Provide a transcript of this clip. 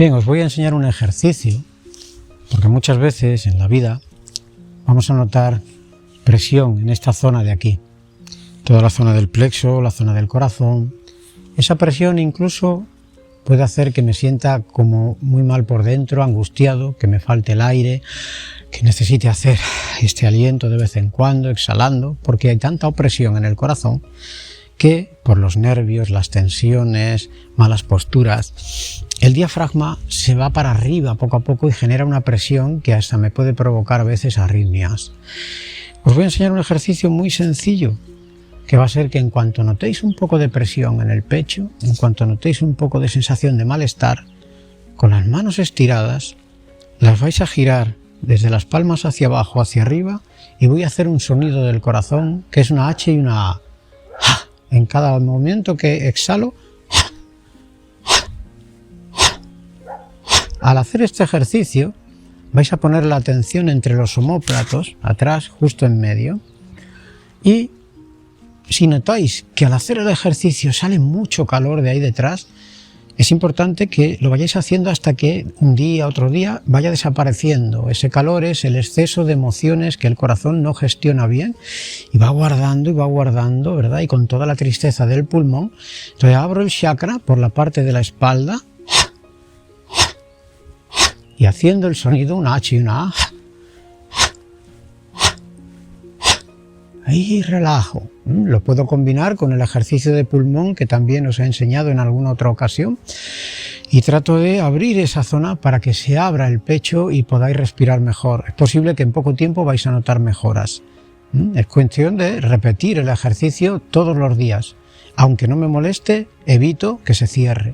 Bien, os voy a enseñar un ejercicio, porque muchas veces en la vida vamos a notar presión en esta zona de aquí, toda la zona del plexo, la zona del corazón. Esa presión incluso puede hacer que me sienta como muy mal por dentro, angustiado, que me falte el aire, que necesite hacer este aliento de vez en cuando, exhalando, porque hay tanta opresión en el corazón que por los nervios, las tensiones, malas posturas, el diafragma se va para arriba poco a poco y genera una presión que hasta me puede provocar a veces arritmias. Os voy a enseñar un ejercicio muy sencillo, que va a ser que en cuanto notéis un poco de presión en el pecho, en cuanto notéis un poco de sensación de malestar, con las manos estiradas, las vais a girar desde las palmas hacia abajo, hacia arriba, y voy a hacer un sonido del corazón, que es una H y una A. En cada momento que exhalo, al hacer este ejercicio, vais a poner la atención entre los omóplatos, atrás, justo en medio, y si notáis que al hacer el ejercicio sale mucho calor de ahí detrás, es importante que lo vayáis haciendo hasta que un día, otro día, vaya desapareciendo. Ese calor es el exceso de emociones que el corazón no gestiona bien y va guardando, ¿verdad? Y con toda la tristeza del pulmón. Entonces abro el chakra por la parte de la espalda y haciendo el sonido, una H y una A, ahí relajo. Lo puedo combinar con el ejercicio de pulmón que también os he enseñado en alguna otra ocasión y trato de abrir esa zona para que se abra el pecho y podáis respirar mejor. Es posible que en poco tiempo vais a notar mejoras. Es cuestión de repetir el ejercicio todos los días. Aunque no me moleste, evito que se cierre.